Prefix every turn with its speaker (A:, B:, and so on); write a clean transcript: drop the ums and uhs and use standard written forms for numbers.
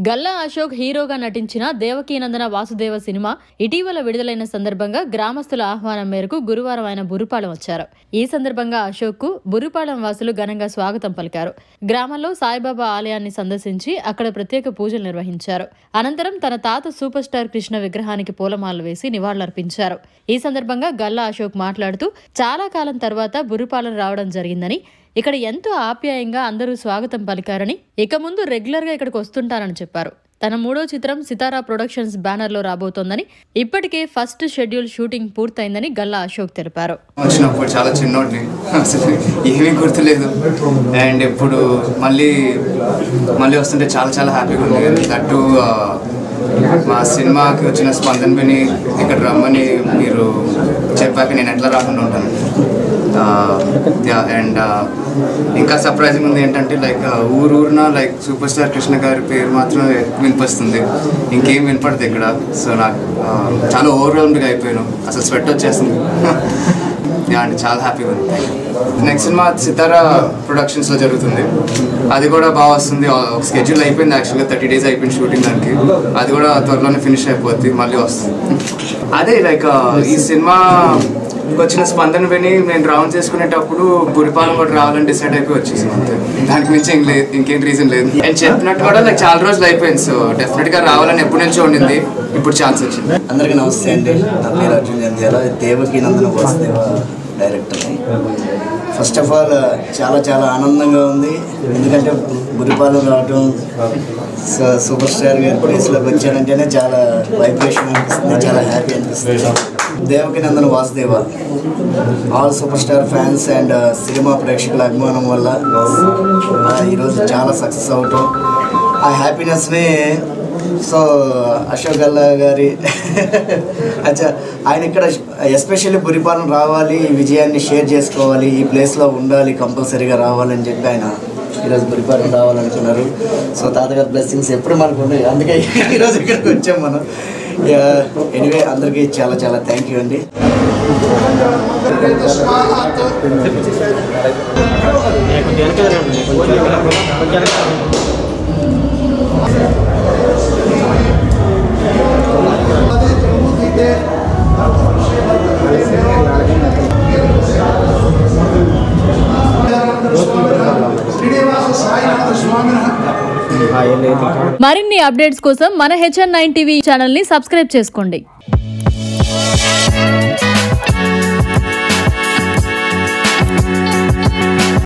A: గల్లా అశోక్ హీరోగా నటించిన దేవకీనందన వాసుదేవ సినిమా ఇటీవల విడుదలైన సందర్భంగా గ్రామస్తుల ఆహ్వానం మేరకు గురువారం ఆయన బుర్రుపాలెం వచ్చారు. ఈ సందర్భంగా అశోక్ కు బుర్రుపాలెం వాసులు ఘనంగా స్వాగతం పలికారు. గ్రామంలో సాయిబాబా ఆలయాన్ని సందర్శించి అక్కడ ప్రత్యేక పూజలు నిర్వహించారు. అనంతరం తన తాత సూపర్ స్టార్ కృష్ణ విగ్రహానికి పూలమాలలు వేసి నివాళులర్పించారు. ఈ సందర్భంగా గల్లా అశోక్ మాట్లాడుతూ చాలా కాలం తర్వాత బుర్రుపాలెం రావడం జరిగిందని, ఇక్కడ ఎంతో ఆప్యాయంగా అందరూ స్వాగతం పలికారని, ఇక ముందు రెగ్యులర్ గా ఇక్కడికి వస్తుంటారని చెప్పారు. తన 3వ చిత్రం సితారా ప్రొడక్షన్స్ బ్యానర్ లో రాబోతోందని, ఇప్పటికే ఫస్ట్ షెడ్యూల్ షూటింగ్ పూర్తయిందని గల్లా అశోక్ తెలిపారు.
B: వచ్చినప్పుడు చాలా చిన్నోడిని, అసలు ఏమీ గుర్తులేదు. అండ్ ఇప్పుడు మళ్ళీ వస్తుంటే చాలా హ్యాపీగా ఉంది. దట్టు మా సినిమాకి వచ్చిన స్పందన విని ఇక్కడ రమ్మని మీరు చెప్పాక నేను ఎట్లా రాకుండా ఉంటాను. అండ్ ఇంకా సర్ప్రైజింగ్ ఉంది ఏంటంటే, లైక్ ఊరున లైక్ సూపర్ స్టార్ కృష్ణ గారి పేరు మాత్రం వినిపిస్తుంది, ఇంకేం వినపడదు ఇక్కడ. సో నాకు చాలా ఓవర్వెల్మ్డ్గా అయిపోయాను, అసలు స్వెట్ వచ్చేస్తుంది. అండ్ చాలా హ్యాపీగా ఉంది. నెక్స్ట్ సినిమా సితారా ప్రొడక్షన్స్లో జరుగుతుంది. అది కూడా బాగా వస్తుంది. ఒక స్కెడ్యూల్ అయిపోయింది, యాక్చువల్గా 30 days అయిపోయింది షూటింగ్ దానికి. అది కూడా త్వరలోనే ఫినిష్ అయిపోద్ది, మళ్ళీ వస్తుంది. అదే లైక్ ఈ సినిమా వచ్చిన స్పందన విని నేను రౌండ్ చేసుకునేటప్పుడు బుర్రుపాలెం కూడా రావాలని డిసైడ్ అయిపోయి వచ్చేసింది అంతే. దానికి మించి ఇంకేం రీజన్ లేదు. నేను చెప్పినట్టు కూడా నాకు చాలా రోజులు అయిపోయింది. సో డెఫినెట్గా రావాలని ఎప్పటి నుంచో ఉండింది, ఇప్పుడు ఛాన్స్ వచ్చింది.
C: అందరికీ నమస్తే అండి. నా పేరు అర్జున్ జంధ్యాల, దేవకీనందన వాసుదేవ డైరెక్టర్ని. ఫస్ట్ ఆఫ్ ఆల్ చాలా ఆనందంగా ఉంది, ఎందుకంటే బుర్రుపాలెం రావడం, సూపర్ స్టార్ గారి ప్లేస్లోకి వచ్చానంటేనే చాలా వైబ్రేషన్ అనిపిస్తుంది, చాలా హ్యాపీ అనిపిస్తుంది. Devakinandana Vasudeva all super star fans and cinema ప్రేక్షకుల అభిమానం వల్ల ఈరోజు చాలా సక్సెస్ అవటం, ఆ హ్యాపీనెస్ని సో అశోక్ గల్లా గారి అచ్చా ఆయన ఇక్కడ ఎస్పెషల్లీ బుర్రుపాలెం రావాలి, ఈ విజయాన్ని షేర్ చేసుకోవాలి, ఈ ప్లేస్లో ఉండాలి, కంపల్సరీగా రావాలని చెప్పి ఆయన ఈరోజు బుర్రుపాలెం రావాలనుకున్నారు. సో తాతగారి బ్లెస్సింగ్స్ ఎప్పుడు మనకు ఉన్నాయి, అందుకే ఈరోజు ఇక్కడికి వచ్చాం మనం. ఎనివే అందరికీ చాలా థ్యాంక్ యూ అండి.
A: మరిన్ని అప్డేట్స్ కోసం మన HN9 టీవీ ఛానల్ ని సబ్స్క్రైబ్ చేసుకోండి.